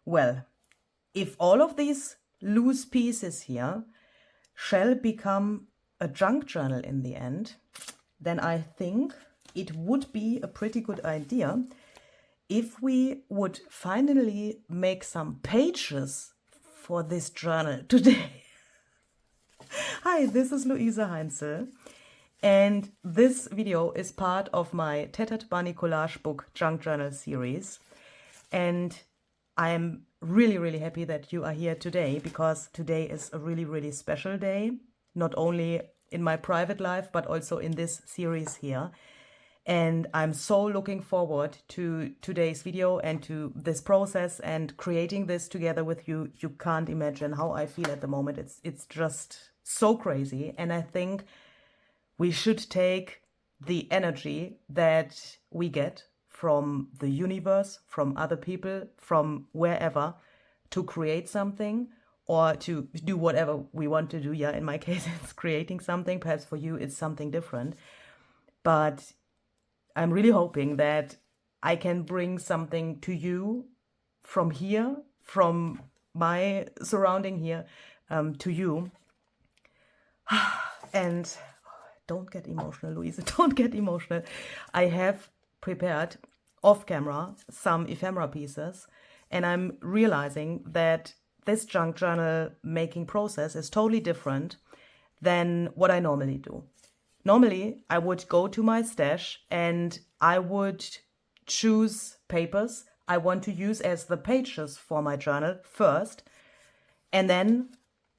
well, if all of these loose pieces here shall become a junk journal in the end, then I think it would be a pretty good idea if we would finally make some pages for this journal today. Hi, this is Luise Heinzl, and this video is part of my Tattered Bunny Collage book junk journal series. And I'm really happy that you are here today, because today is a really special day, not only in my private life, but also in this series here. And I'm so looking forward to today's video and to this process and creating this together with you. You can't imagine how I feel at the moment. It's just so crazy. And I think we should take the energy that we get from the universe, from other people, from wherever, to create something or to do whatever we want to do. Yeah, in my case, it's creating something. Perhaps for you, it's something different. But I'm really hoping that I can bring something to you from here, from my surrounding here, to you. And don't get emotional, Luise, don't get emotional. I have prepared off camera some ephemera pieces, and I'm realizing that this junk journal making process is totally different than what I normally do. Normally, I would go to my stash and I would choose papers I want to use as the pages for my journal first, and then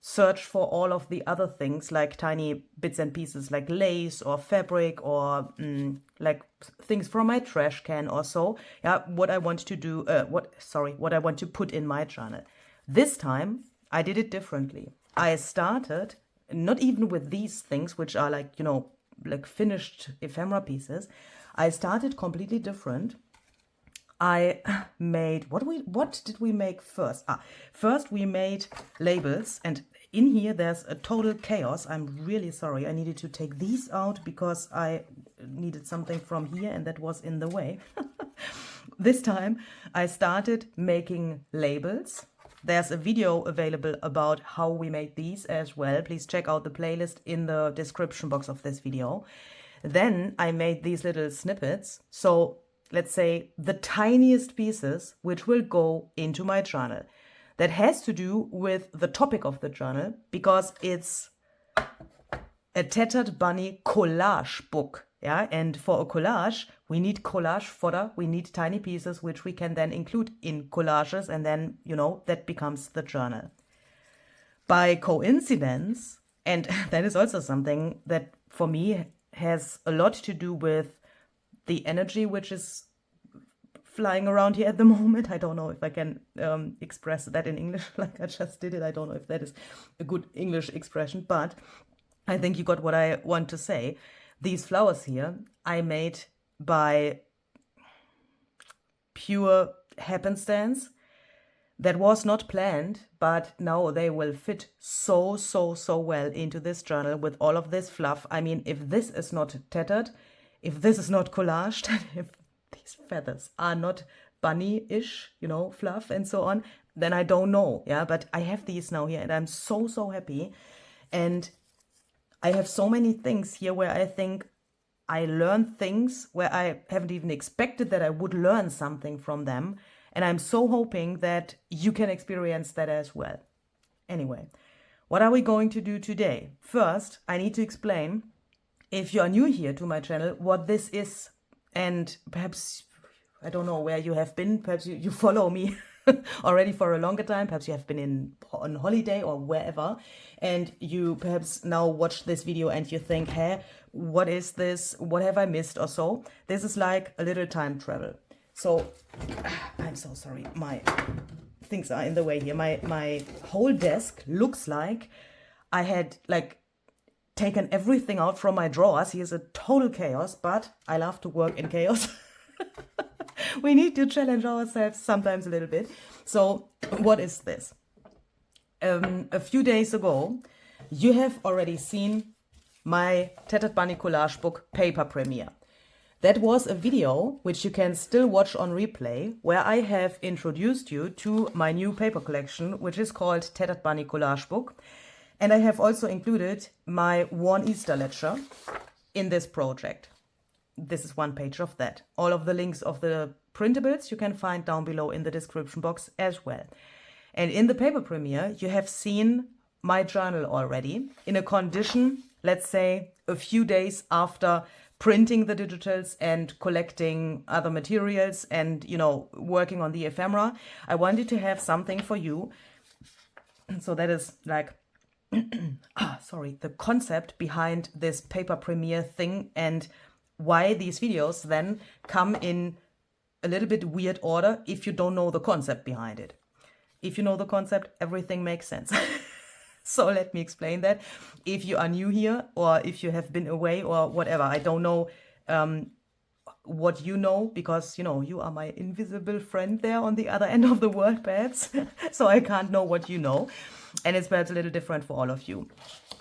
search for all of the other things like tiny bits and pieces like lace or fabric or like things from my trash can or so. Yeah, what I want to do, what I want to put in my journal. This time I did it differently. I started not even with these things, which are like, you know, like finished ephemera pieces. I started completely different. I made, what did we make first? First we made labels, and in here there's a total chaos. I'm really sorry. I needed to take these out because I needed something from here and that was in the way. This time I started making labels. There's a video available about how we made these as well. Please check out the playlist in the description box of this video. Then I made these little snippets. So let's say the tiniest pieces which will go into my journal. That has to do with the topic of the journal, because it's a Tattered Bunny collage book. Yeah, and for a collage, we need collage fodder. We need tiny pieces which we can then include in collages, and then, you know, that becomes the journal. By coincidence, and that is also something that for me has a lot to do with the energy which is flying around here at the moment. I don't know if I can express that in English like I just did it. I don't know if that is a good English expression, but I think you got what I want to say. These flowers here I made by pure happenstance. That was not planned, but now they will fit so well into this journal with all of this fluff. I mean, if this is not tattered, if this is not collaged, if these feathers are not bunny-ish, you know, fluff and so on, then I don't know. Yeah, but I have these now here and I'm so happy. And I have so many things here where I think I learned things where I haven't even expected that I would learn something from them. And I'm so hoping that you can experience that as well. Anyway, what are we going to do today? First, I need to explain, if you are new here to my channel, what this is. And perhaps, I don't know where you have been, perhaps you follow me already for a longer time, perhaps you have been on holiday or wherever, and you perhaps now watch this video and you think, hey, what is this? What have I missed or so? This is like a little time travel. So, I'm so sorry, my things are in the way here. My whole desk looks like I had like taken everything out from my drawers. Here's a total chaos, but I love to work in chaos. We need to challenge ourselves sometimes a little bit. So what is this? A few days ago, you have already seen my Tattered Bunny collage book paper premiere. That was a video which you can still watch on replay, where I have introduced you to my new paper collection, which is called Tattered Bunny Collage Book. And I have also included my worn Easter ledger in this project. This is one page of that. All of the links of the printables you can find down below in the description box as well. And in the paper premiere, you have seen my journal already in a condition, let's say, a few days after printing the digitals and collecting other materials and, you know, working on the ephemera. I wanted to have something for you. So that is like, the concept behind this paper premiere thing and why these videos then come in a little bit weird order if you don't know the concept behind it. If you know the concept, everything makes sense. So let me explain that. If you are new here or if you have been away or whatever, I don't know what you know, because, you know, you are my invisible friend there on the other end of the world, perhaps. So I can't know what you know. And it's perhaps a little different for all of you.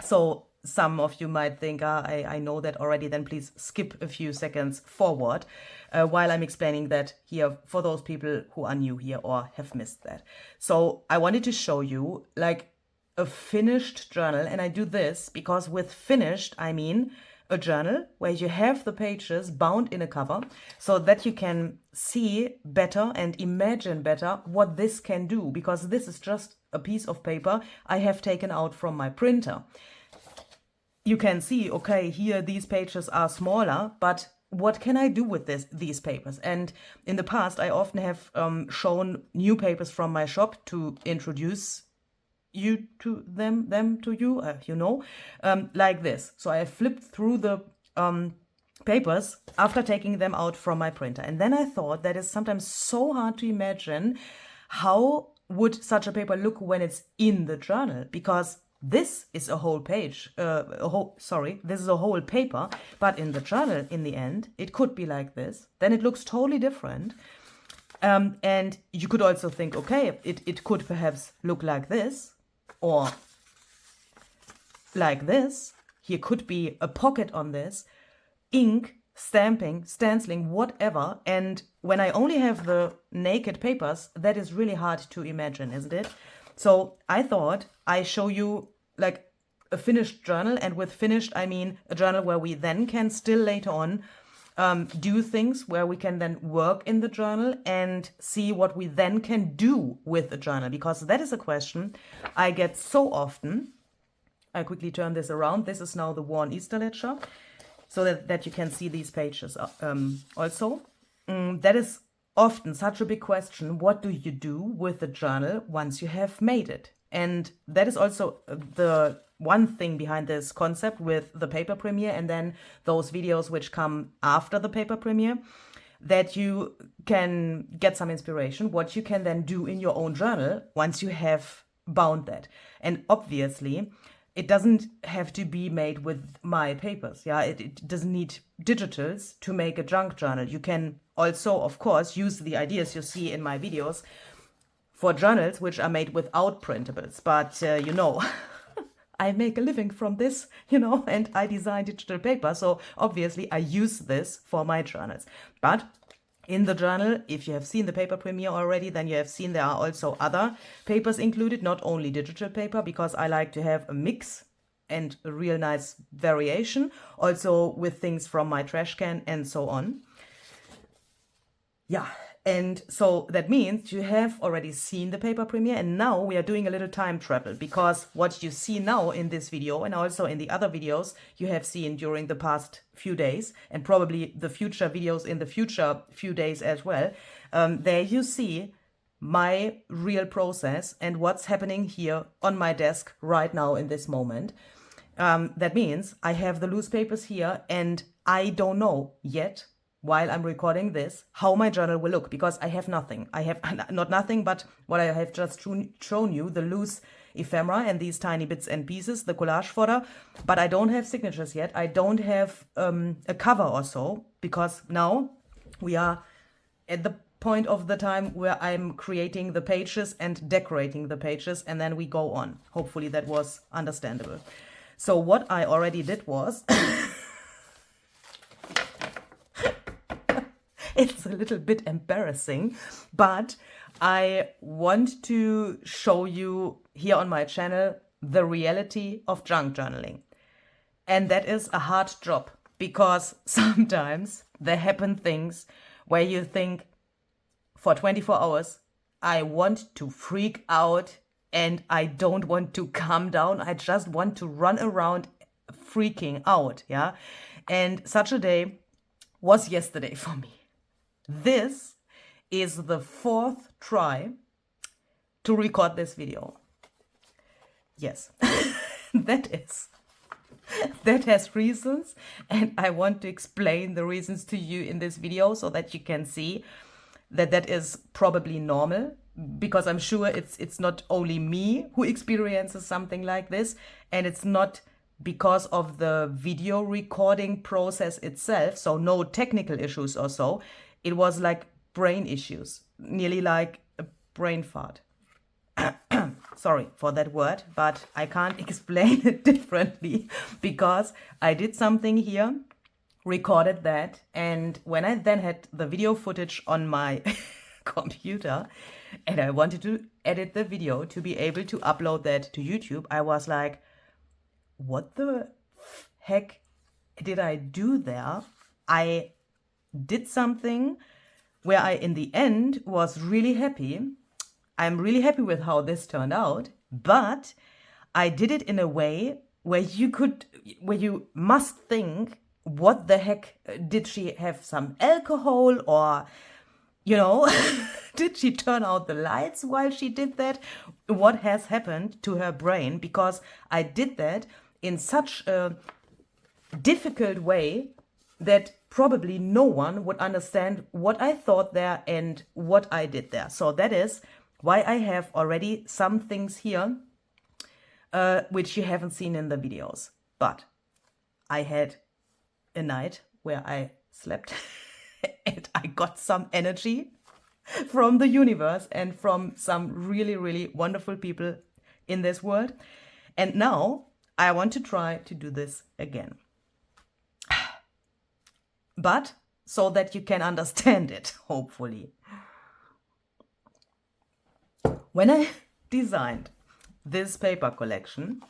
So some of you might think, I know that already, then please skip a few seconds forward while I'm explaining that here for those people who are new here or have missed that. So I wanted to show you like a finished journal, and I do this because with finished, I mean a journal where you have the pages bound in a cover so that you can see better and imagine better what this can do, because this is just a piece of paper I have taken out from my printer. You can see, okay, here these pages are smaller, but what can I do with these papers? And in the past, I often have shown new papers from my shop to introduce you to them to you, you know, like this. So I flipped through the papers after taking them out from my printer. And then I thought that is sometimes so hard to imagine how would such a paper look when it's in the journal, because this is a whole page, this is a whole paper, but in the journal, in the end, it could be like this. Then it looks totally different. And you could also think, okay, it could perhaps look like this, or like this. Here could be a pocket on this, ink, stamping, stenciling, whatever. And when I only have the naked papers, that is really hard to imagine, isn't it? So I thought I show you like a finished journal, and with finished, I mean a journal where we then can still later on do things, where we can then work in the journal and see what we then can do with the journal, because that is a question I get so often. I quickly turn this around. This is now the worn Easter ledger, so that you can see these pages also. That is often such a big question. What do you do with the journal once you have made it? And that is also the one thing behind this concept with the paper premiere and then those videos which come after the paper premiere, that you can get some inspiration, what you can then do in your own journal once you have bound that. And obviously, it doesn't have to be made with my papers. Yeah, it doesn't need digitals to make a junk journal. You can also, of course, use the ideas you see in my videos for journals which are made without printables. But, you know, I make a living from this, you know, and I design digital paper. So obviously I use this for my journals. But in the journal, if you have seen the paper premiere already, then you have seen there are also other papers included, not only digital paper, because I like to have a mix and a real nice variation, also with things from my trash can and so on. Yeah. And so that means you have already seen the paper premiere, and now we are doing a little time travel, because what you see now in this video and also in the other videos you have seen during the past few days, and probably the future videos in the future few days as well, there you see my real process and what's happening here on my desk right now in this moment. That means I have the loose papers here, and I don't know yet, while I'm recording this, how my journal will look, because I have nothing. I have not nothing, but what I have just shown you, the loose ephemera and these tiny bits and pieces, the collage fodder, but I don't have signatures yet. I don't have a cover or so, because now we are at the point of the time where I'm creating the pages and decorating the pages, and then we go on. Hopefully that was understandable. So what I already did was It's a little bit embarrassing, but I want to show you here on my channel the reality of junk journaling. And that is a hard job, because sometimes there happen things where you think, for 24 hours, I want to freak out and I don't want to calm down. I just want to run around freaking out, yeah? And such a day was yesterday for me. This is the 4th try to record this video. Yes, that has reasons, and I want to explain the reasons to you in this video so that you can see that that is probably normal, because I'm sure it's not only me who experiences something like this, and it's not because of the video recording process itself, so no technical issues or so. It was like brain issues, nearly like a brain fart. Sorry for that word, but I can't explain it differently, because I did something here, recorded that, and when I then had the video footage on my computer and I wanted to edit the video to be able to upload that to YouTube, I was like, what the heck did I do there? I did something where I, in the end, was really happy. I'm really happy with how this turned out, but I did it in a way where you must think, what the heck, did she have some alcohol, or, you know, did she turn out the lights while she did that? What has happened to her brain? Because I did that in such a difficult way that probably no one would understand what I thought there and what I did there. So that is why I have already some things here which you haven't seen in the videos. But I had a night where I slept and I got some energy from the universe and from some really, really wonderful people in this world. And now I want to try to do this again. But so that you can understand it, hopefully. When I designed this paper collection,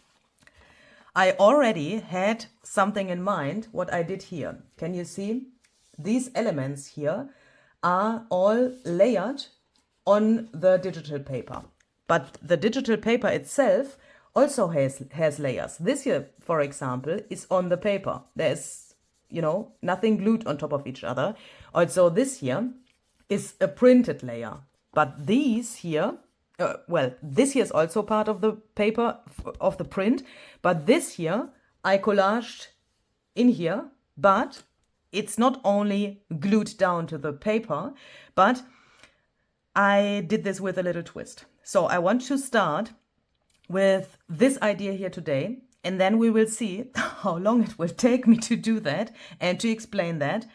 I already had something in mind what I did here. Can you see? These elements here are all layered on the digital paper. But the digital paper itself also has layers. This here, for example, is on the paper. There's, you know, nothing glued on top of each other. Also, this here is a printed layer. But these here, well, this here is also part of the paper, of the print, but this here I collaged in here, but it's not only glued down to the paper, but I did this with a little twist. So I want to start with this idea here today, and then we will see how long it will take me to do that and to explain that.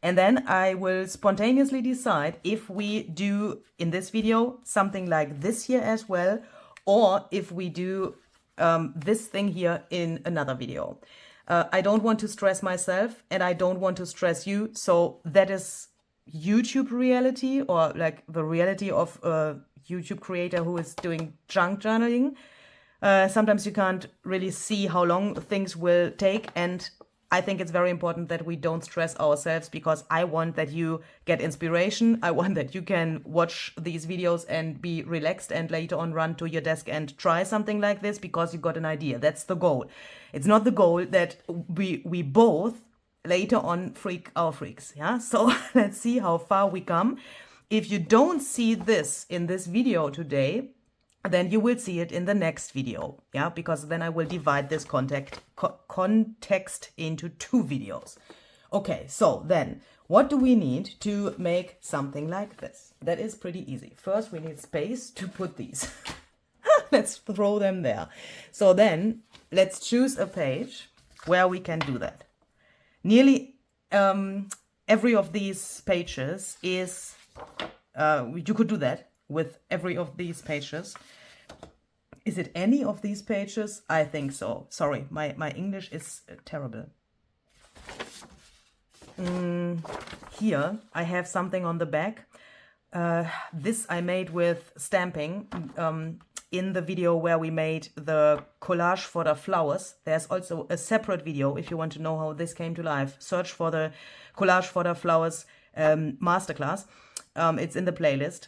And then I will spontaneously decide if we do in this video something like this here as well, or if we do this thing here in another video. I don't want to stress myself and I don't want to stress you. So that is YouTube reality, or like the reality of a YouTube creator who is doing junk journaling. Sometimes you can't really see how long things will take, and I think it's very important that we don't stress ourselves, because I want that you get inspiration. I want that you can watch these videos and be relaxed and later on run to your desk and try something like this because you got an idea. That's the goal. It's not the goal that we both later on freak our freaks. Yeah. So let's see how far we come. If you don't see this in this video today, then you will see it in the next video, yeah, because then I will divide this context into 2 videos. Okay, so then what do we need to make something like this? That is pretty easy. First, we need space to put these. Let's throw them there. So then let's choose a page where we can do that. Nearly every of these pages is, you could do that with every of these pages. Is it any of these pages? I think so. Sorry, my English is terrible. here I have something on the back. This I made with stamping in the video where we made the collage for the flowers. There's also a separate video if you want to know how this came to life. Search for the collage for the flowers masterclass. It's in the playlist.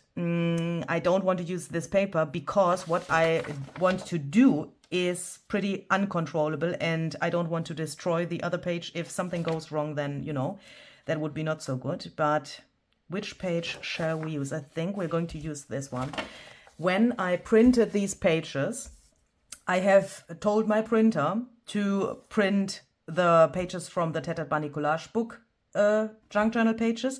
I don't want to use this paper because what I want to do is pretty uncontrollable, and I don't want to destroy the other page. If something goes wrong, then, you know, that would be not so good. But which page shall we use? I think we're going to use this one. When I printed these pages, I have told my printer to print the pages from the Tattered Bunny Collage book junk journal pages.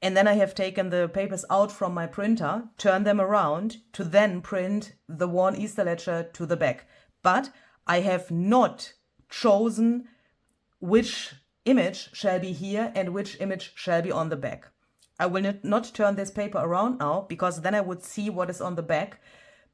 And then I have taken the papers out from my printer, turned them around to then print the worn Easter ledger to the back. But I have not chosen which image shall be here and which image shall be on the back. I will not turn this paper around now because then I would see what is on the back.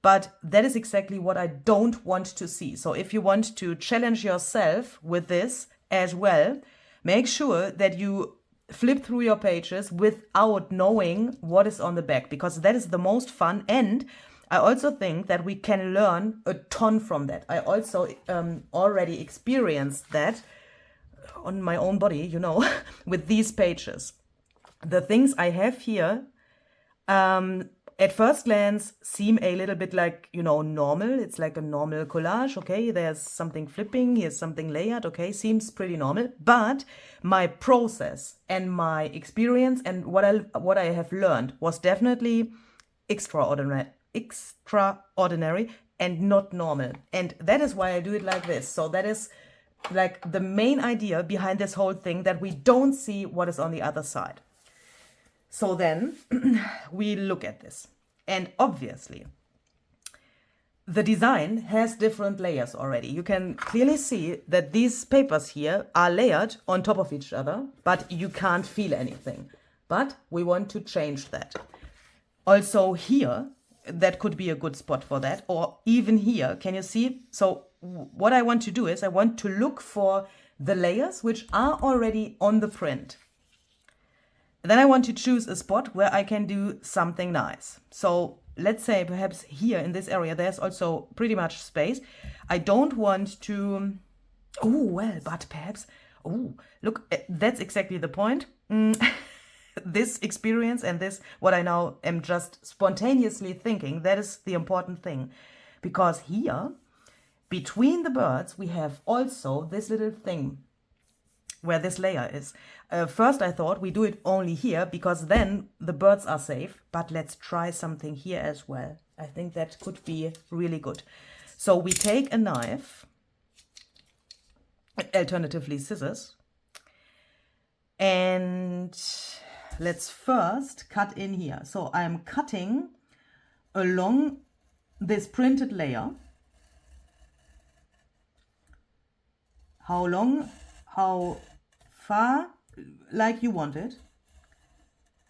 But that is exactly what I don't want to see. So if you want to challenge yourself with this as well, make sure that you flip through your pages without knowing what is on the back, because that is the most fun. And I also think that we can learn a ton from that. I also already experienced that on my own body, you know, with these pages. The things I have here at first glance seem a little bit like, you know, normal. It's like a normal collage. Okay, there's something flipping, here's something layered. Okay, seems pretty normal. But my process and my experience and what I have learned was definitely extraordinary and not normal. And that is why I do it like this. So that is like the main idea behind this whole thing, that we don't see what is on the other side. So then we look at this, and obviously the design has different layers already. You can clearly see that these papers here are layered on top of each other, but you can't feel anything. But we want to change that. Also here, that could be a good spot for that, or even here, can you see? So what I want to do is I want to look for the layers which are already on the print. Then I want to choose a spot where I can do something nice. So let's say perhaps here in this area, there's also pretty much space. I don't want to, oh, well, but perhaps, oh, look, that's exactly the point. This experience and this, what I now am just spontaneously thinking, that is the important thing. Because here, between the birds, we have also this little thing where this layer is. First I thought we do it only here because then the birds are safe, but let's try something here as well. I think that could be really good. So we take a knife, alternatively scissors, and let's first cut in here. So I'm cutting along this printed layer. How long, how far, like you want it.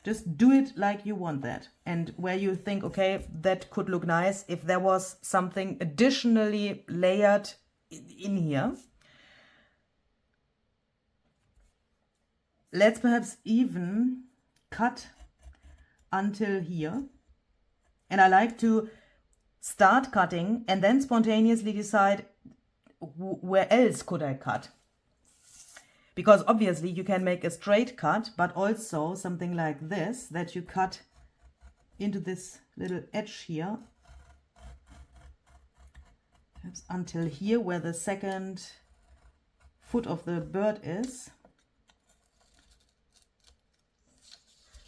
Just do it like you want that. And where you think, okay, that could look nice if there was something additionally layered in here. Let's perhaps even cut until here. And I like to start cutting and then spontaneously decide where else could I cut. Because obviously you can make a straight cut, but also something like this, that you cut into this little edge here. Perhaps until here where the second foot of the bird is.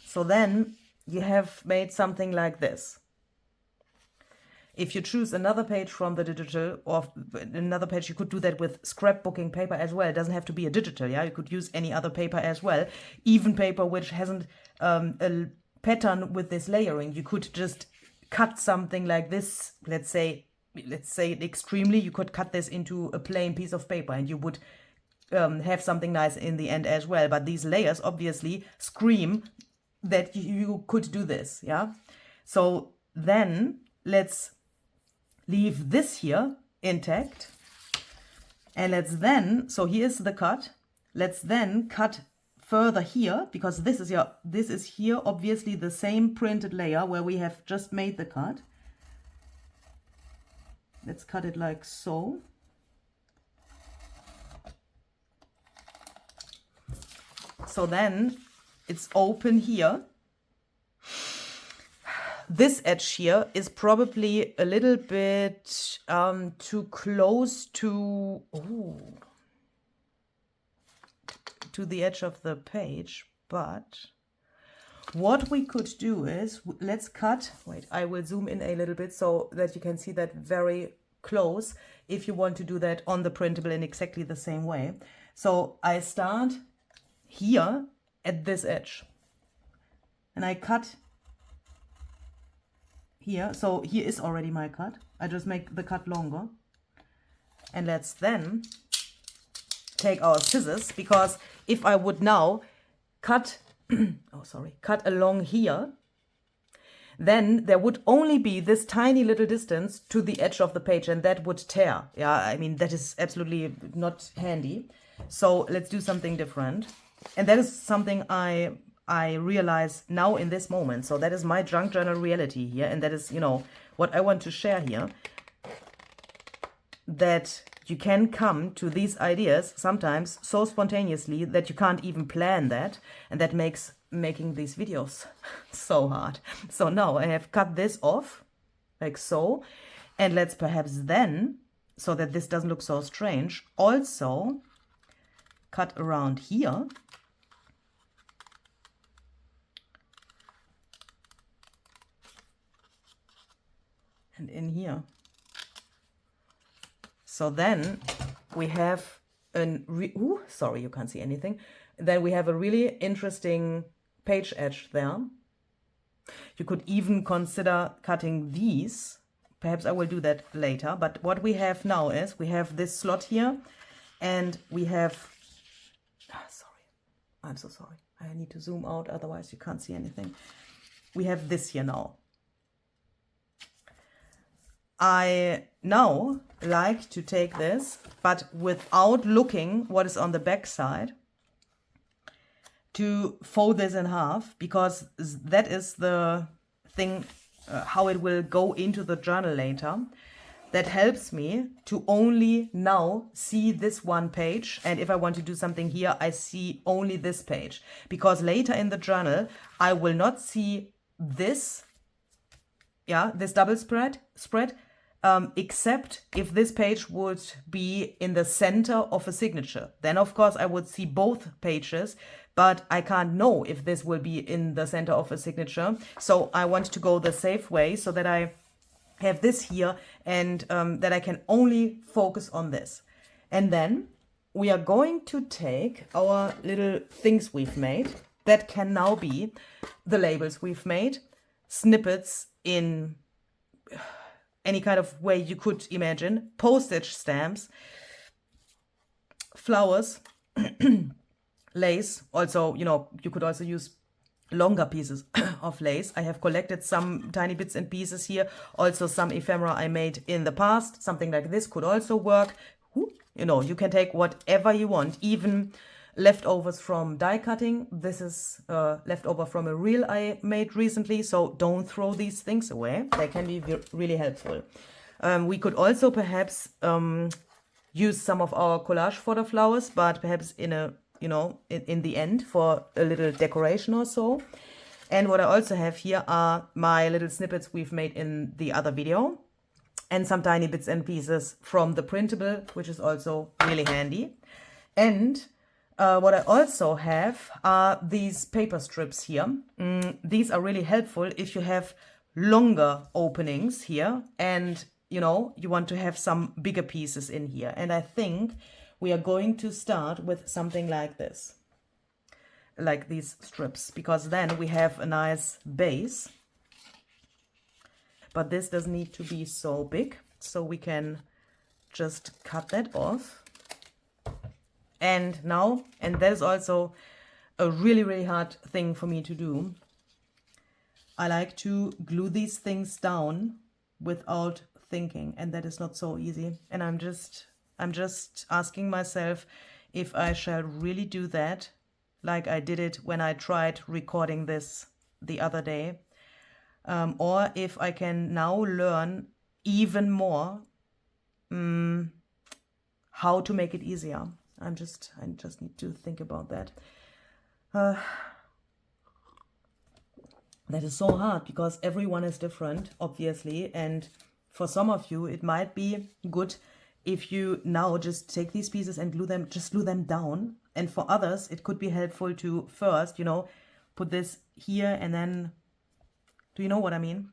So then you have made something like this. If you choose another page from the digital or another page, you could do that with scrapbooking paper as well. It doesn't have to be a digital, yeah? You could use any other paper as well. Even paper which hasn't a pattern with this layering. You could just cut something like this. Let's say extremely, you could cut this into a plain piece of paper and you would have something nice in the end as well. But these layers obviously scream that you could do this, yeah? So then let's leave this here intact, and let's then, so here's the cut, let's then cut further here, because this is here obviously the same printed layer where we have just made the cut. Let's cut it like so. So then it's open here. This edge here is probably a little bit too close to the edge of the page, but what we could do is, let's cut, wait, I will zoom in a little bit so that you can see that very close if you want to do that on the printable in exactly the same way. So I start here at this edge and I cut here. So here is already my cut. I just make the cut longer. And let's then take our scissors, because if I would now cut cut along here, then there would only be this tiny little distance to the edge of the page, and that would tear. Yeah, I mean, that is absolutely not handy. So let's do something different. And that is something I realize now in this moment. So that is my junk journal reality here, and that is, you know, what I want to share here, that you can come to these ideas sometimes so spontaneously that you can't even plan that, and that makes making these videos so hard. So now I have cut this off like so, and let's perhaps then, so that this doesn't look so strange, also cut around here. And in here. So then we have sorry, you can't see anything. Then we have a really interesting page edge there. You could even consider cutting these. Perhaps I will do that later. But what we have now is we have this slot here, and we have, sorry, I'm so sorry. I need to zoom out, otherwise you can't see anything. We have this here now. I now like to take this, but without looking what is on the back side, to fold this in half, because that is the thing, how it will go into the journal later. That helps me to only now see this one page, and if I want to do something here, I see only this page, because later in the journal I will not see this, this double spread, except if this page would be in the center of a signature. Then of course I would see both pages, but I can't know if this will be in the center of a signature. So I want to go the safe way, so that I have this here, and that I can only focus on this. And then we are going to take our little things we've made, that can now be the labels we've made, snippets in any kind of way you could imagine, postage stamps, flowers, lace. Also, you know, you could also use longer pieces of lace. I have collected some tiny bits and pieces here. Also some ephemera I made in the past. Something like this could also work. You know, you can take whatever you want, even leftovers from die cutting. This is leftover from a reel I made recently, so don't throw these things away. They can be really helpful. We could also perhaps use some of our collage fodder flowers, but perhaps in a, you know, in the end for a little decoration or so. And what I also have here are my little snippets we've made in the other video, and some tiny bits and pieces from the printable, which is also really handy. And what I also have are these paper strips here. These are really helpful if you have longer openings here, and you know, you want to have some bigger pieces in here. And I think we are going to start with something like this, like these strips, because then we have a nice base. But this doesn't need to be so big, so we can just cut that off. And now, and that is also a really, really hard thing for me to do, I like to glue these things down without thinking, and that is not so easy. And I'm just asking myself if I shall really do that like I did it when I tried recording this the other day, or if I can now learn even more how to make it easier. I just need to think about that. That is so hard because everyone is different, obviously, and for some of you it might be good if you now just take these pieces and glue them down, and for others it could be helpful to first, you know, put this here and then, do you know what I mean?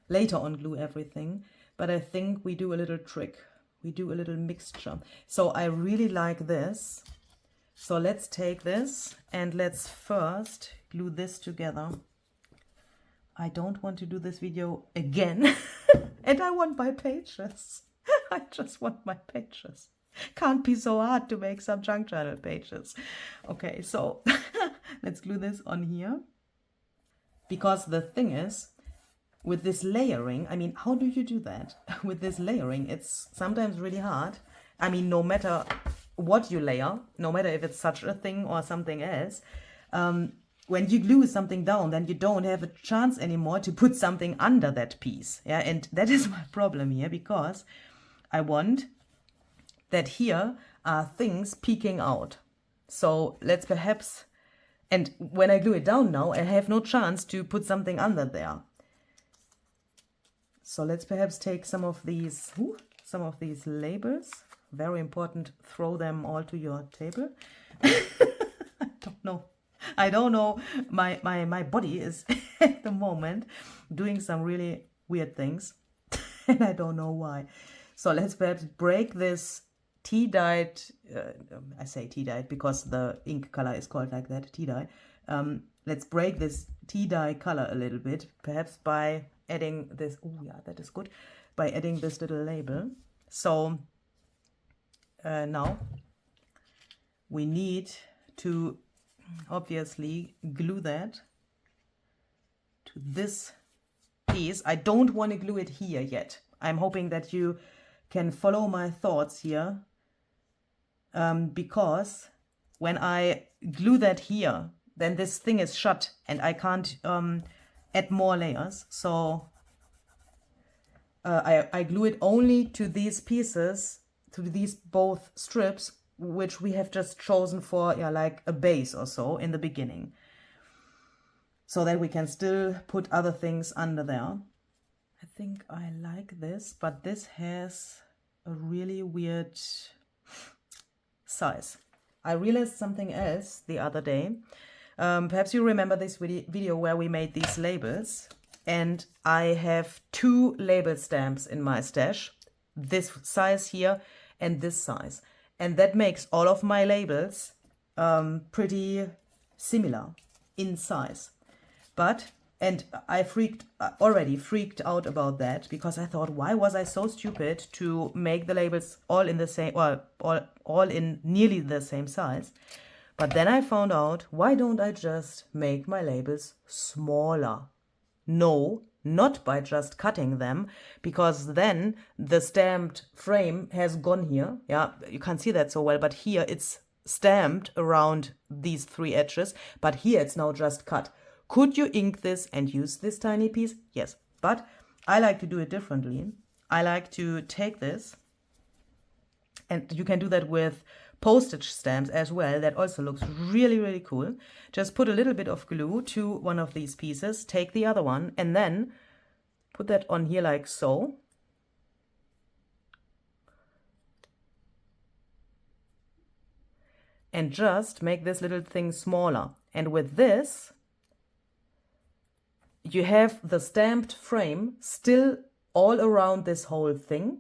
Later on glue everything. But I think we do a little trick. We do a little mixture. So I really like this. So let's take this and let's first glue this together. I don't want to do this video again. And I want my pages. I just want my pages. Can't be so hard to make some junk journal pages. Okay, so let's glue this on here. Because the thing is, with this layering, I mean, how do you do that? With this layering, it's sometimes really hard. I mean, no matter what you layer, no matter if it's such a thing or something else, when you glue something down, then you don't have a chance anymore to put something under that piece. Yeah, and that is my problem here, because I want that here are things peeking out. So let's perhaps, and when I glue it down now, I have no chance to put something under there. So let's perhaps take some of these labels. Very important, throw them all to your table. I don't know. My body is at the moment doing some really weird things. And I don't know why. So let's perhaps break this tea-dyed, I say tea-dyed because the ink color is called like that, tea-dye. Let's break this tea-dye color a little bit, perhaps by adding this, oh yeah, that is good, by adding this little label. So now we need to obviously glue that to this piece. I don't want to glue it here yet. I'm hoping that you can follow my thoughts here, because when I glue that here, then this thing is shut and I can't add more layers. So I glue it only to these pieces, to these both strips, which we have just chosen for, yeah, like a base or so in the beginning, so that we can still put other things under there. I think I like this, but this has a really weird size. I realized something else the other day. Perhaps you remember this video where we made these labels, and I have 2 label stamps in my stash, this size here and this size, and that makes all of my labels pretty similar in size. But, and I already freaked out about that, because I thought, why was I so stupid to make the labels all in the same, well, all in nearly the same size? But then I found out, why don't I just make my labels smaller? No, not by just cutting them, because then the stamped frame has gone here. Yeah, you can't see that so well, but here it's stamped around these 3 edges, but here it's now just cut. Could you ink this and use this tiny piece? Yes, but I like to do it differently. I like to take this, and you can do that with postage stamps as well. That also looks really, really cool. Just put a little bit of glue to one of these pieces, take the other one, and then put that on here like so. And just make this little thing smaller. And with this, you have the stamped frame still all around this whole thing.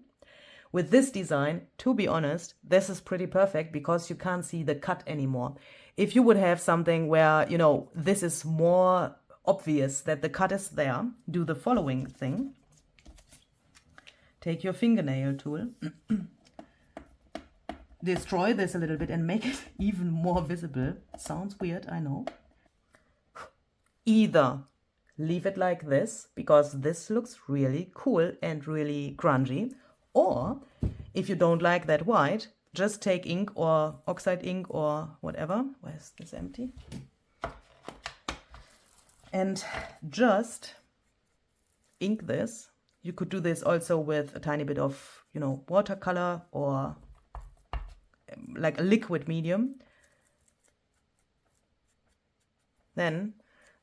With this design, to be honest, this is pretty perfect, because you can't see the cut anymore. If you would have something where, you know, this is more obvious that the cut is there, do the following thing. Take your fingernail tool, destroy this a little bit and make it even more visible. Sounds weird, I know. Either leave it like this, because this looks really cool and really grungy, or if you don't like that white, just take ink or oxide ink or whatever. Where's this empty? And just ink this. You could do this also with a tiny bit of, you know, watercolor or like a liquid medium. Then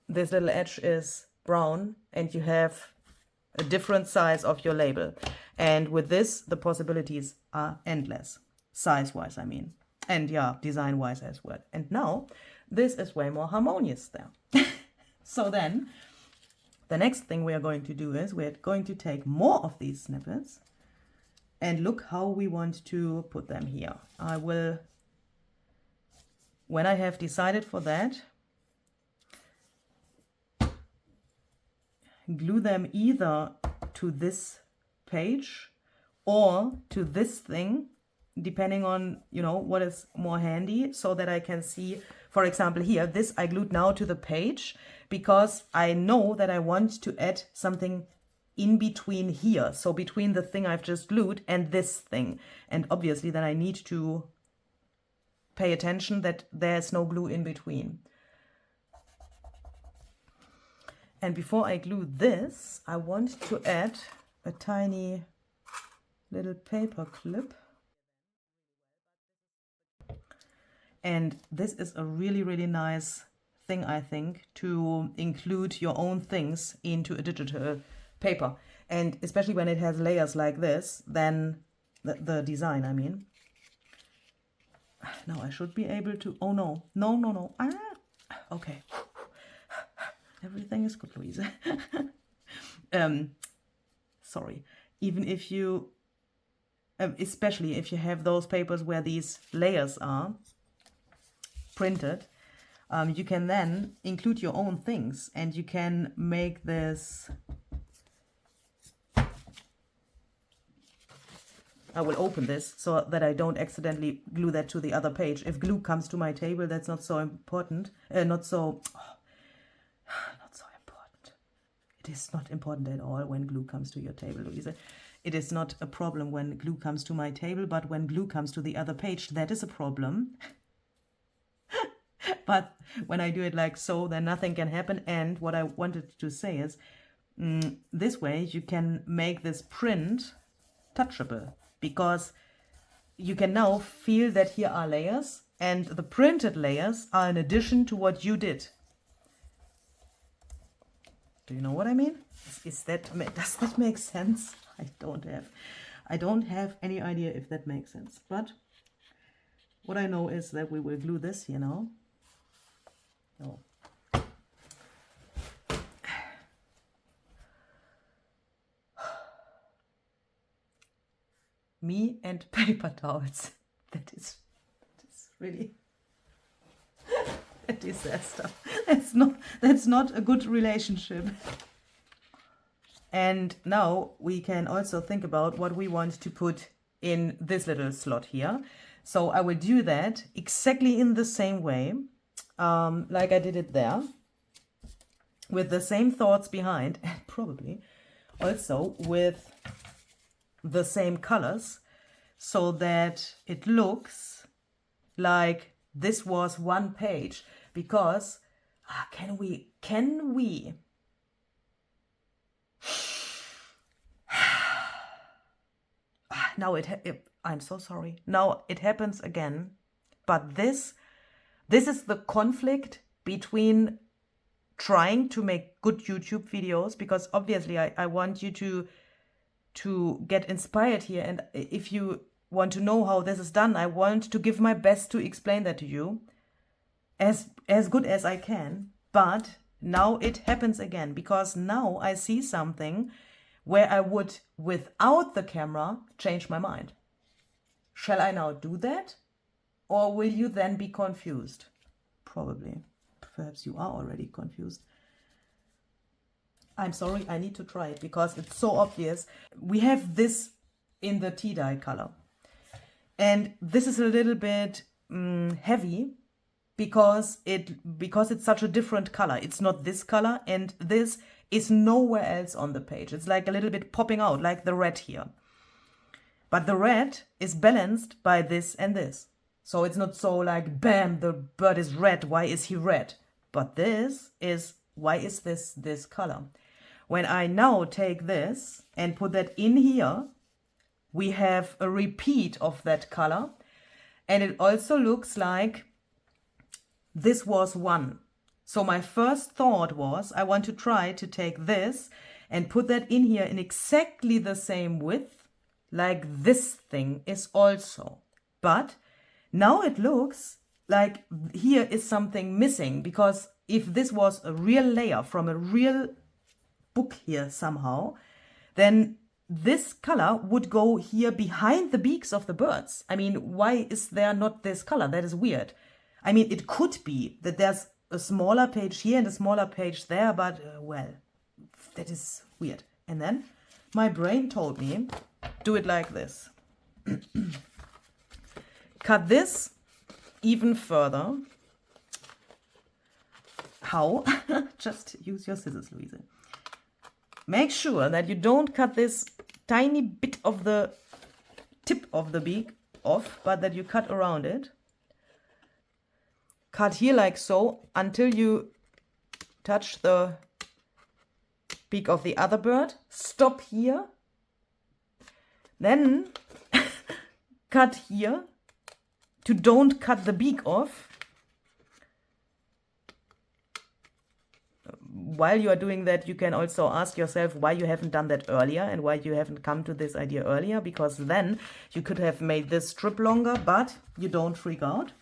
this little edge is brown and you have a different size of your label. And with this, the possibilities are endless, size-wise, I mean. And yeah, design-wise as well. And now, this is way more harmonious there. So then, the next thing we are going to do is we're going to take more of these snippets and look how we want to put them here. I will, when I have decided for that, glue them either to this page or to this thing, depending on, you know, what is more handy, so that I can see, for example, here, this I glued now to the page because I know that I want to add something in between here. So between the thing I've just glued and this thing. And obviously then I need to pay attention that there's no glue in between. And before I glue this, I want to add a tiny little paper clip. And this is a really, really nice thing, I think, to include your own things into a digital paper. And especially when it has layers like this, then the design, I mean. Now I should be able to, oh no, no. Okay. Everything is good, Luise. Sorry. Even if you, especially if you have those papers where these layers are printed, you can then include your own things and you can make this. I will open this so that I don't accidentally glue that to the other page. If glue comes to my table, that's not so important. Not so important. It is not important at all when glue comes to your table, Luise. It is not a problem when glue comes to my table, but when glue comes to the other page, that is a problem. But when I do it like so, then nothing can happen. And what I wanted to say is, this way you can make this print touchable, because you can now feel that here are layers, and the printed layers are in addition to what you did. Do you know what I mean? Does that make sense? I don't have any idea if that makes sense. But what I know is that we will glue this here now. Oh. Me and paper towels. That is really a disaster. That's not a good relationship. And now we can also think about what we want to put in this little slot here. So I will do that exactly in the same way, like I did it there, with the same thoughts behind, and probably also with the same colors, so that it looks like this was one page. Because can we now I'm so sorry, now it happens again. But this is the conflict between trying to make good YouTube videos, because obviously I want you to get inspired here, and if you want to know how this is done, I want to give my best to explain that to you as good as I can. But now it happens again, because now I see something where I would, without the camera, change my mind. Shall I now do that? Or will you then be confused? Probably. Perhaps you are already confused. I'm sorry, I need to try it because it's so obvious. We have this in the tea dye color. And this is a little bit heavy because it's such a different color. It's not this color, and this is nowhere else on the page. It's like a little bit popping out, like the red here. But the red is balanced by this and this. So it's not so like, bam, the bird is red, why is he red? But this is, why is this color? When I now take this and put that in here, we have a repeat of that color. And it also looks like this was one. So my first thought was, I want to try to take this and put that in here in exactly the same width, like this thing is also. But now it looks like here is something missing, because if this was a real layer from a real book here somehow, then this color would go here behind the beaks of the birds. I mean, why is there not this color? That is weird. I mean, it could be that there's a smaller page here and a smaller page there, but well, that is weird. And then my brain told me, do it like this. Cut this even further. How? Just use your scissors, Luise. Make sure that you don't cut this tiny bit of the tip of the beak off, but that you cut around it. Cut here like so until you touch the beak of the other bird. Stop here. Then cut here to don't cut the beak off. While you are doing that, you can also ask yourself why you haven't done that earlier and why you haven't come to this idea earlier, because then you could have made this strip longer, but you don't freak out.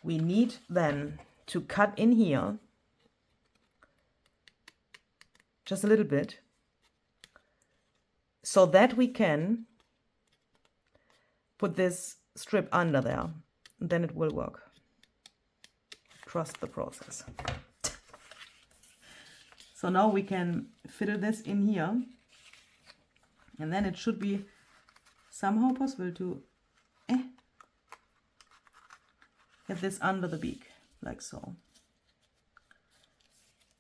We need then to cut in here just a little bit so that we can put this strip under there, and then it will work. Trust the process. So now we can fiddle this in here, and then it should be somehow possible to get this under the beak, like so.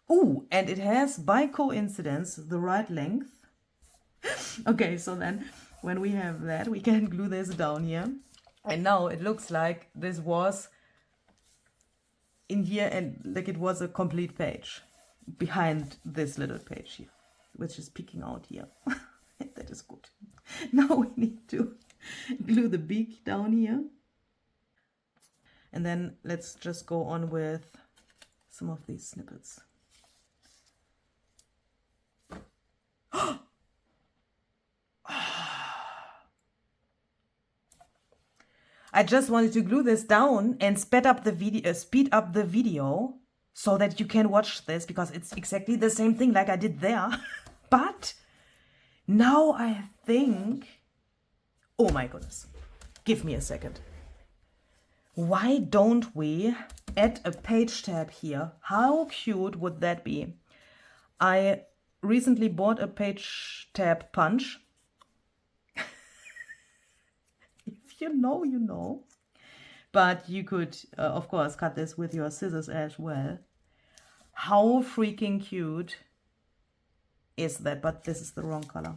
Oh, and it has, by coincidence, the right length. Okay, so then when we have that, we can glue this down here. And now it looks like this was in here and like it was a complete page behind this little page here, which is peeking out here. That is good. Now we need to glue the beak down here. And then let's just go on with some of these snippets. I just wanted to glue this down and speed up the video so that you can watch this, because it's exactly the same thing like I did there. But now I think, oh my goodness, give me a second. Why don't we add a page tab here? How cute would that be? I recently bought a page tab punch. If you know, you know. But you could, of course, cut this with your scissors as well. How freaking cute is that? But this is the wrong color.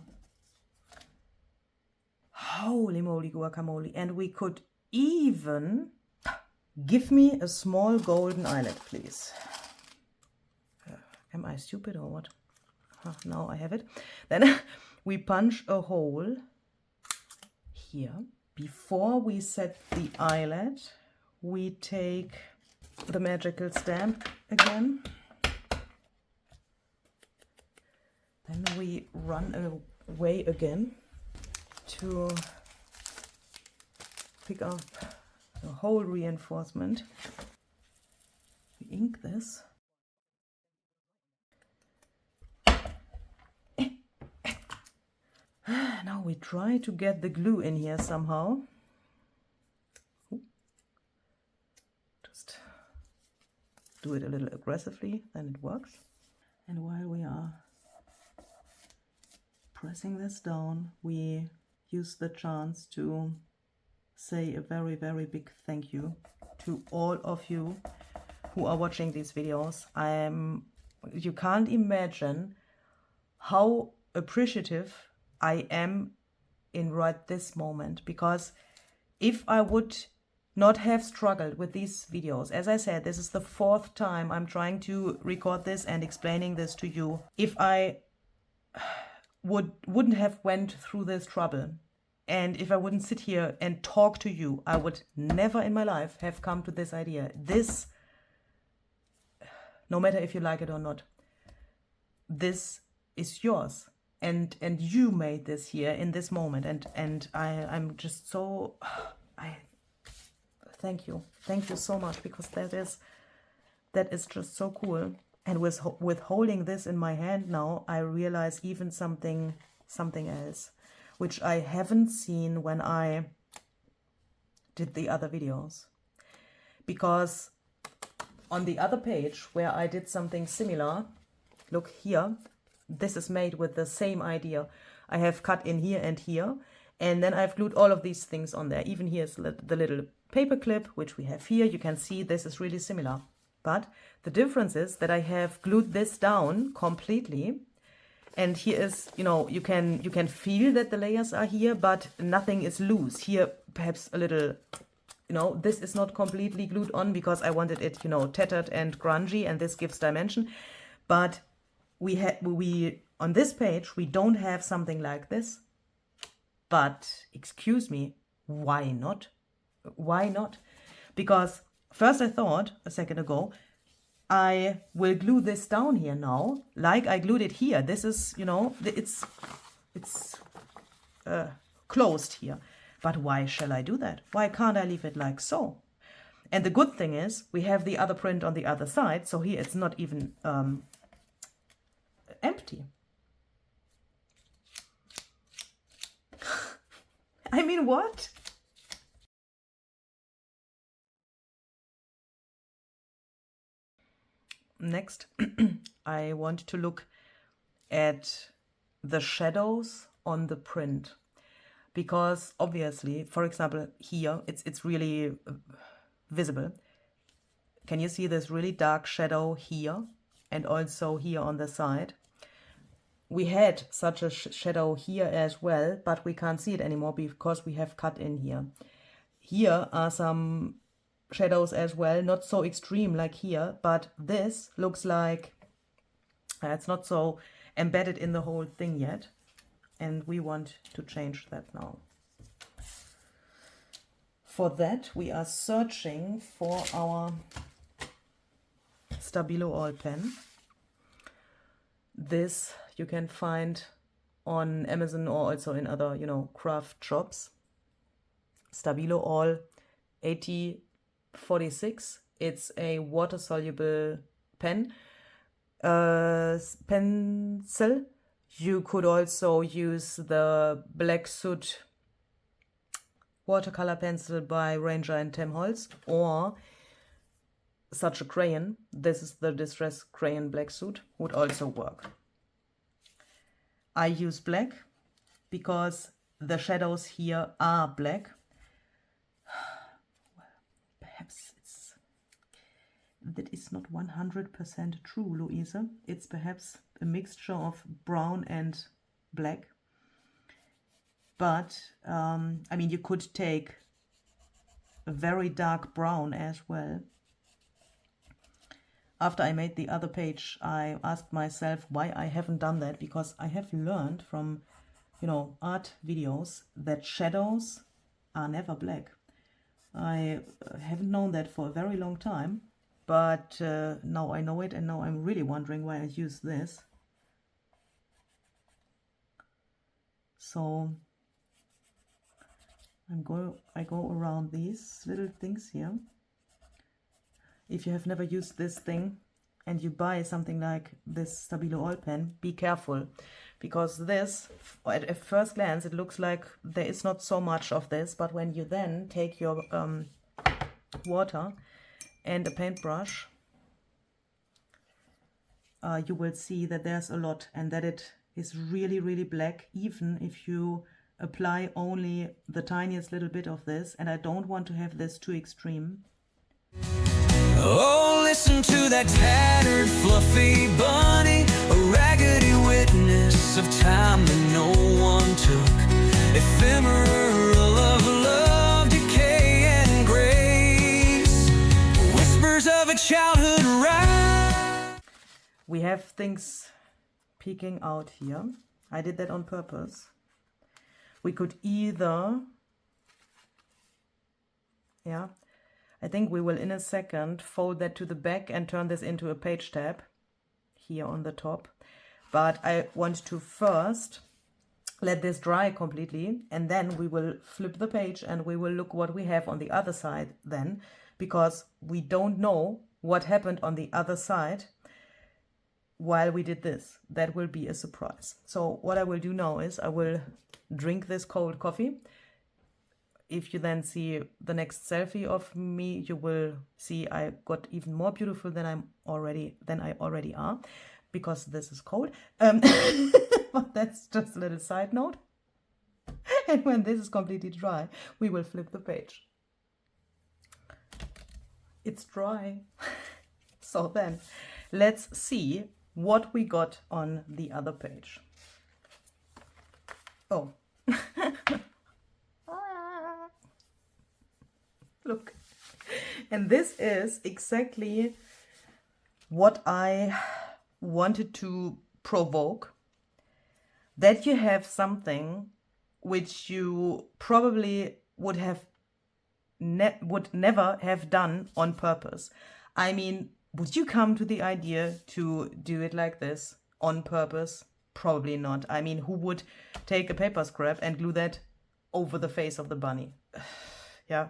Holy moly guacamole. And we could even... Give me a small golden eyelet, please. Am I stupid or what? Now I have it. Then we punch a hole here. Before we set the eyelet, we take the magical stamp again. Then we run away again to pick up the whole reinforcement. We ink this. Now we try to get the glue in here somehow. Just do it a little aggressively, then it works. And while we are pressing this down, we use the chance to say a very, very big thank you to all of you who are watching these videos. You can't imagine how appreciative I am in right this moment, because if I would not have struggled with these videos, as I said, this is the 4th time I'm trying to record this and explaining this to you. If I wouldn't have went through this trouble, and if I wouldn't sit here and talk to you, I would never in my life have come to this idea. This, no matter if you like it or not, this is yours. And you made this here in this moment. And I'm just so, thank you. Thank you so much, because that is just so cool. And with holding this in my hand now, I realize even something else, which I haven't seen when I did the other videos. Because on the other page where I did something similar, look here, this is made with the same idea. I have cut in here and here, and then I've glued all of these things on there. Even here's the little paper clip, which we have here. You can see this is really similar. But the difference is that I have glued this down completely. And here is, you know, you can feel that the layers are here, but nothing is loose. Here, perhaps a little, you know, this is not completely glued on because I wanted it, you know, tattered and grungy, and this gives dimension. But we on this page, we don't have something like this. But excuse me, why not? Why not? Because first I thought a second ago, I will glue this down here now, like I glued it here. This is, you know, it's closed here. But why shall I do that? Why can't I leave it like so? And the good thing is we have the other print on the other side, so here it's not even empty. I mean, what? Next, I want to look at the shadows on the print, because obviously, for example, here it's really visible. Can you see this really dark shadow here and also here on the side? We had such a shadow here as well, but we can't see it anymore because we have cut in here. Here are some shadows as well, not so extreme like here, but this looks like it's not so embedded in the whole thing yet, and we want to change that now. For that, we are searching for our Stabilo All pen. This you can find on Amazon or also in other, you know, craft shops. Stabilo All 8046. It's a water-soluble pen. Pencil. You could also use the Black Soot watercolor pencil by Ranger and Tim Holtz, or such a crayon. This is the Distress Crayon Black Soot, would also work. I use black because the shadows here are black. Perhaps that is not 100% true, Luise. It's perhaps a mixture of brown and black. But, I mean, you could take a very dark brown as well. After I made the other page, I asked myself why I haven't done that, because I have learned from, you know, art videos that shadows are never black. I haven't known that for a very long time, but now I know it, and now I'm really wondering why I use this. So I go around these little things here. If you have never used this thing and you buy something like this Stabilo All pen, be careful, because this, at first glance, it looks like there is not so much of this, but when you then take your water and a paintbrush, you will see that there's a lot, and that it is really, really black, even if you apply only the tiniest little bit of this, and I don't want to have this too extreme. Oh, listen to that tattered, fluffy bunny, a raggedy witness of time that no one took. If we have things peeking out here. I did that on purpose. We could either, yeah, I think we will in a second fold that to the back and turn this into a page tab here on the top. But I want to first let this dry completely, and then we will flip the page and we will look what we have on the other side then, because we don't know what happened on the other side while we did this. That will be a surprise. So what I will do now is I will drink this cold coffee. If you then see the next selfie of me, you will see I got even more beautiful than I already are, because this is cold. But that's just a little side note. And when this is completely dry, we will flip the page. It's dry. So then, let's see what we got on the other page. Oh. Look. And this is exactly what I wanted to provoke. That you have something which you probably would never have done on purpose. I mean, would you come to the idea to do it like this on purpose? Probably not. I mean, who would take a paper scrap and glue that over the face of the bunny? Yeah.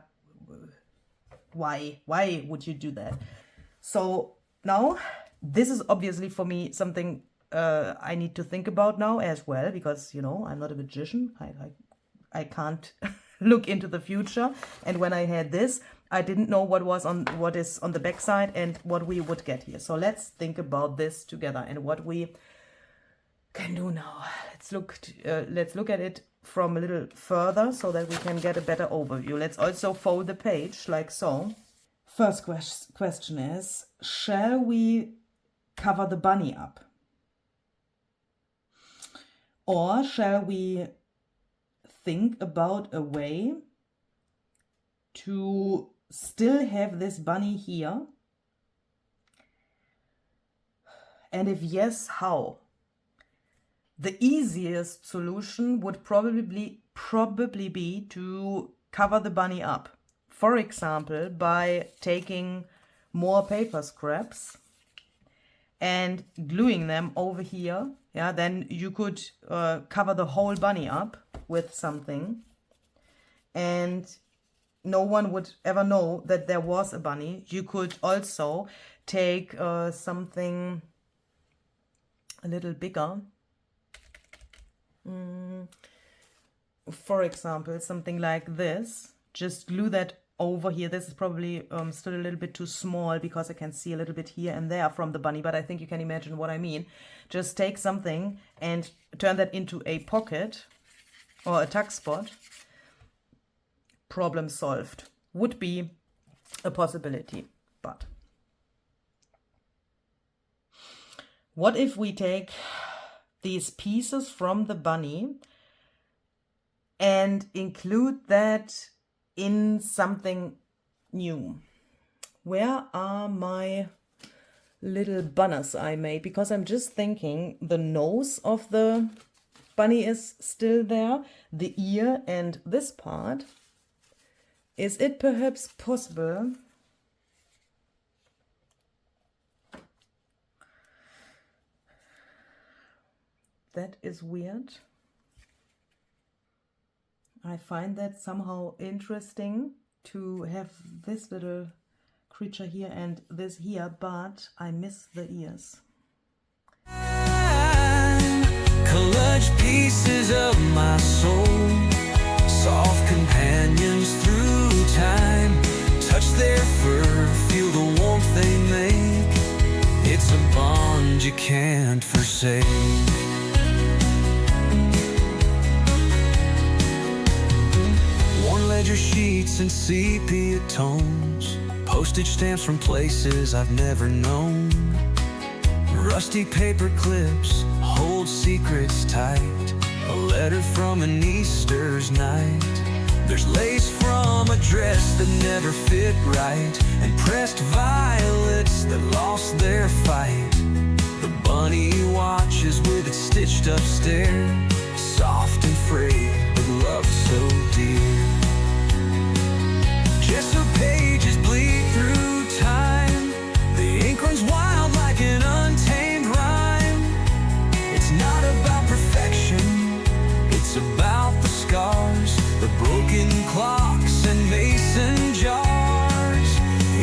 Why would you do that? So now, this is obviously for me something I need to think about now as well, because, you know, I'm not a magician. I can't look into the future. And when I had this, I didn't know what is on the back side and what we would get here. So let's think about this together and what we can do now. Let's look at it from a little further so that we can get a better overview. Let's also fold the page like so. First question is, shall we cover the bunny up? Or shall we think about a way to still have this bunny here? And if yes, how? The easiest solution would probably be to cover the bunny up. For example, by taking more paper scraps and gluing them over here. Yeah, then you could cover the whole bunny up with something, and no one would ever know that there was a bunny. You could also take something a little bigger. For example, something like this. Just glue that over here. This is probably still a little bit too small because I can see a little bit here and there from the bunny, but I think you can imagine what I mean. Just take something and turn that into a pocket or a tuck spot. Problem solved. Would be a possibility, but what if we take these pieces from the bunny and include that in something new? Where are my little banners I made? Because I'm just thinking the nose of the bunny is still there, the ear and this part. Is it perhaps possible that is weird? I find that somehow interesting to have this little creature here and this here, but I miss the ears. Collage pieces of my soul, soft companions through time. Touch their fur, feel the warmth they make. It's a bond you can't forsake. Ledger sheets and sepia tones, postage stamps from places I've never known. Rusty paper clips hold secrets tight, a letter from an Easter's night. There's lace from a dress that never fit right, and pressed violets that lost their fight. The bunny watches with its stitched up stare, soft and frayed, but love so dear. Just so pages bleed through time, the ink runs wild like an untamed rhyme. It's not about perfection, it's about the scars, the broken clocks and mason jars.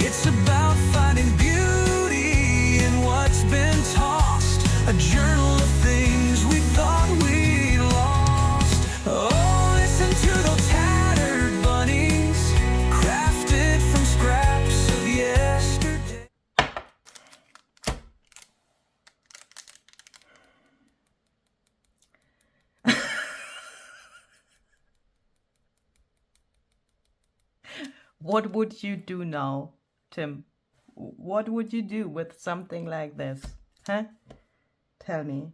It's about finding beauty in what's been tossed, a journal of things we thought we lost. Oh, listen to those tattered bunnies, crafted from scraps of yesterday. What would you do now, Tim? What would you do with something like this? Huh? Tell me.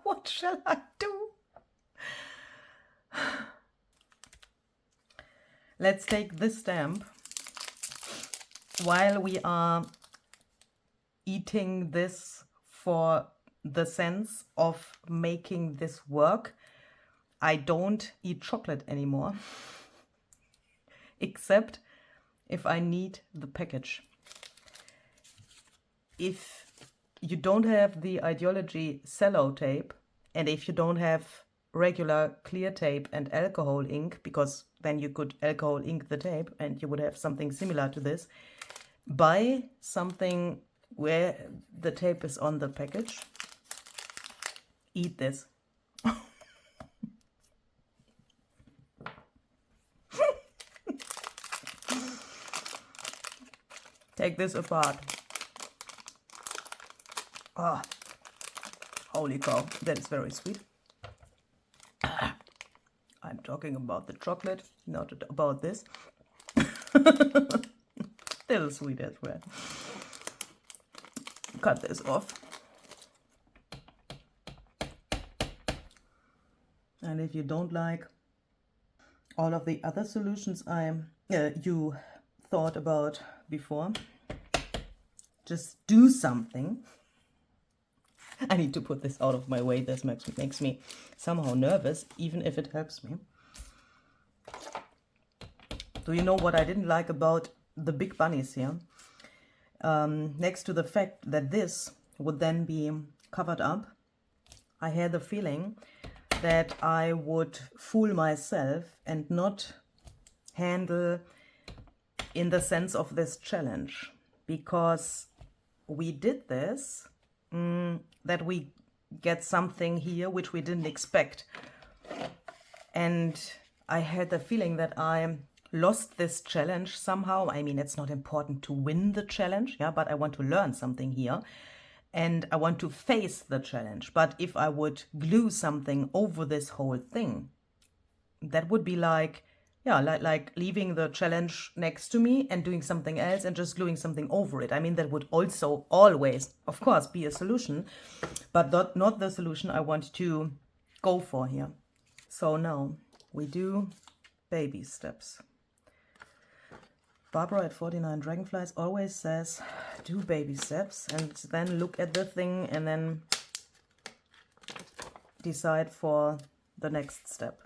What shall I do? Let's take this stamp while we are eating this for the sense of making this work. I don't eat chocolate anymore, except if I need the package. If you don't have the idea-ology cello tape, and if you don't have regular clear tape and alcohol ink, because then you could alcohol ink the tape and you would have something similar to this, buy something where the tape is on the package. Eat this. Take this apart. Ah, holy cow, that is very sweet. I'm talking about the chocolate, not about this. Still sweet as well. Cut this off. And if you don't like all of the other solutions you thought about before, just do something. I need to put this out of my way. This makes me somehow nervous, even if it helps me. Do you know what I didn't like about the big bunnies here? Next to the fact that this would then be covered up, I had the feeling that I would fool myself and not handle in the sense of this challenge, because we did this, that we get something here which we didn't expect. And I had the feeling that I lost this challenge somehow. I mean, it's not important to win the challenge, yeah, but I want to learn something here. And I want to face the challenge. But if I would glue something over this whole thing, that would be like, yeah, like leaving the challenge next to me and doing something else and just gluing something over it. I mean, that would also always, of course, be a solution, but not the solution I want to go for here. So now we do baby steps. Barbara at 49 Dragonflies always says, do baby steps and then look at the thing and then decide for the next step.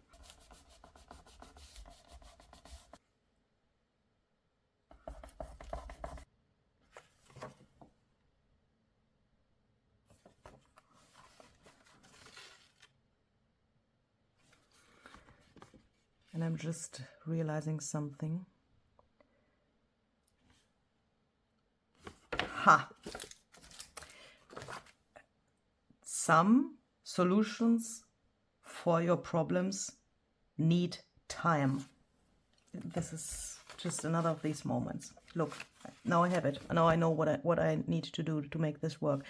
And I'm just realizing something. Ha! Some solutions for your problems need time. This is just another of these moments. Look, now I have it. Now I know what I need to do to make this work.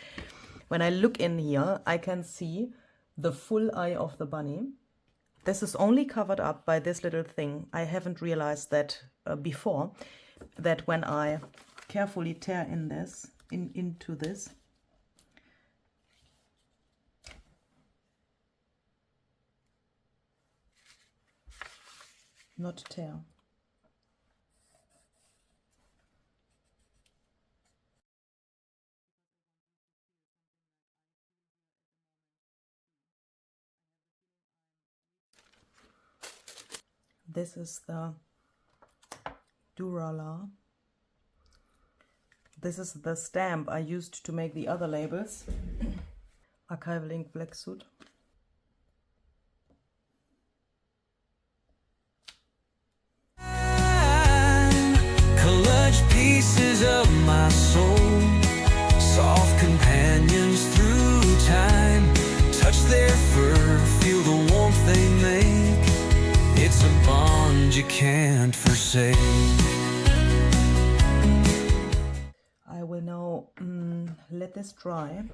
When I look in here, I can see the full eye of the bunny. This is only covered up by this little thing. I haven't realized that before, that when I carefully tear in this, into this, not tear, This is the Durala. This is the stamp I used to make the other labels. Archival ink black soot. Collage pieces of my soul, soft companions through time. Touch their fur, feel the warmth they make. It's a bond you can't forsake. I will now let this dry.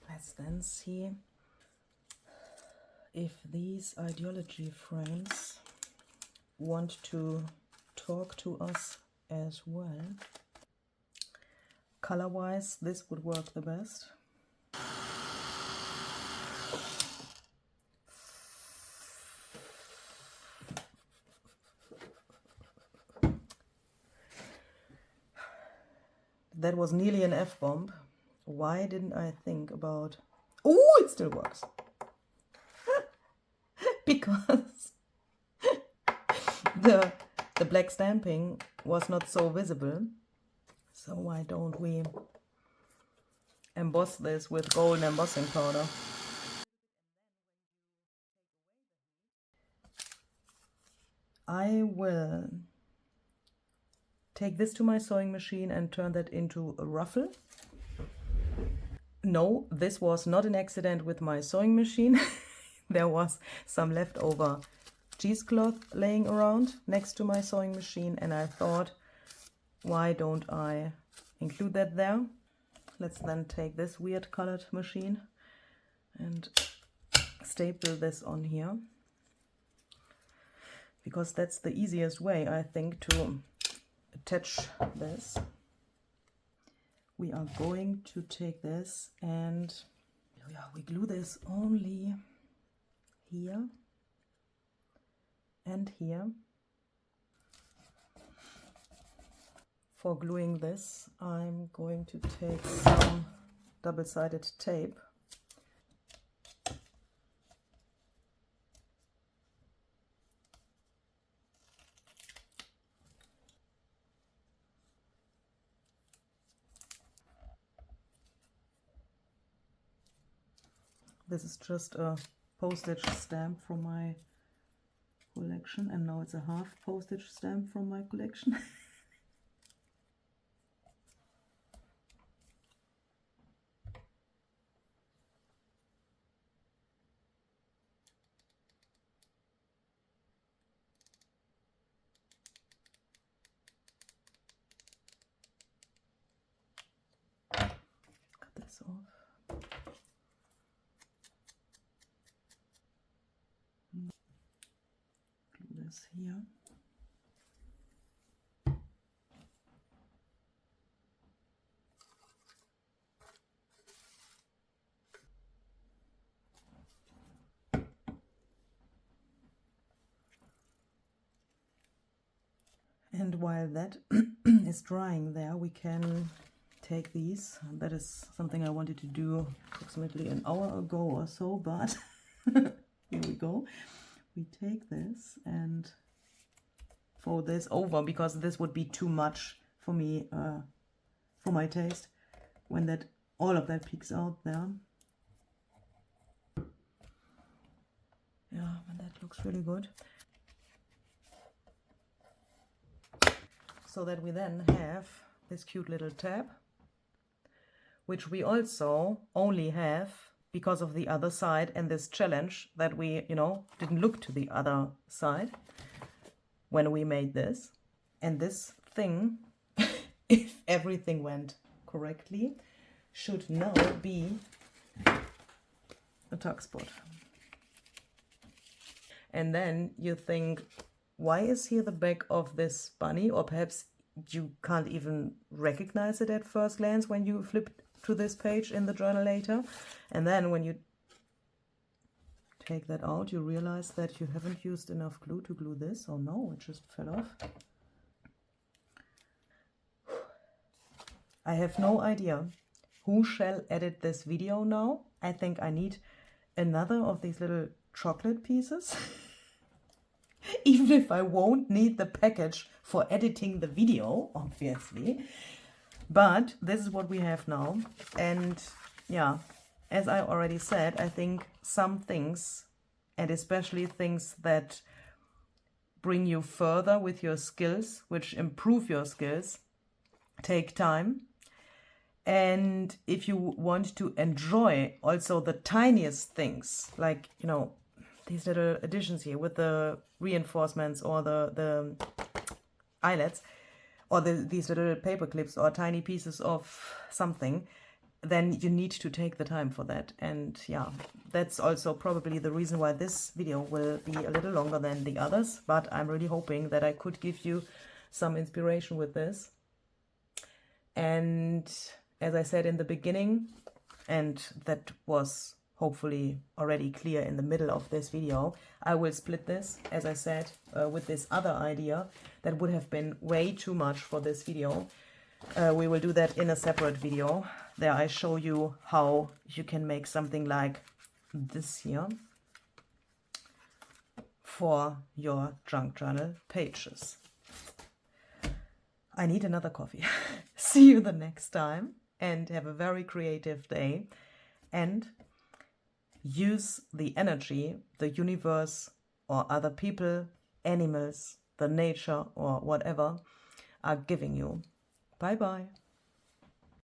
Let's then see if these ideology frames want to talk to us as well. Color-wise, this would work the best. That was nearly an F-bomb. Why didn't I think about... Oh, it still works. Because the black stamping was not so visible. So why don't we emboss this with golden embossing powder? I will take this to my sewing machine and turn that into a ruffle. No, this was not an accident with my sewing machine. There was some leftover cheesecloth laying around next to my sewing machine, and I thought, why don't I include that there? Let's then take this weird colored machine and staple this on here, because that's the easiest way, I think, to attach this. We are going to take this and we glue this only here and here. For gluing this, I'm going to take some double-sided tape. This is just a postage stamp from my collection, and now it's a half postage stamp from my collection. Cut this off. Here. And while that is drying there, we can take these. That is something I wanted to do approximately an hour ago or so, but here we go. We take this and fold this over, because this would be too much for me, for my taste, when that all of that peeks out there. Yeah, and that looks really good. So that we then have this cute little tab, which we also only have because of the other side and this challenge that we, didn't look to the other side when we made this. And this thing, if everything went correctly, should now be a tuck spot. And then you think, why is here the back of this bunny? Or perhaps you can't even recognize it at first glance when you flip to this page in the journal later. And then when you take that out, you realize that you haven't used enough glue to glue this. Oh no, it just fell off. I have no idea who shall edit this video now. I think I need another of these little chocolate pieces. even if I won't need the package for editing the video, obviously. But this is what we have now. And yeah, as I already said, I think some things, and especially things that bring you further with your skills, which improve your skills, take time. And if you want to enjoy also the tiniest things, like, you know, these little additions here with the reinforcements or the eyelets, or these little paper clips or tiny pieces of something, then you need to take the time for that. And yeah, that's also probably the reason why this video will be a little longer than the others, but I'm really hoping that I could give you some inspiration with this. And as I said in the beginning, and that was hopefully already clear in the middle of this video, I will split this, as I said, with this other idea that would have been way too much for this video. We will do that in a separate video. There I show you how you can make something like this here for your junk journal pages. I need another coffee. See you the next time, and have a very creative day, and use the energy the universe or other people, animals, the nature or whatever are giving you. Bye bye.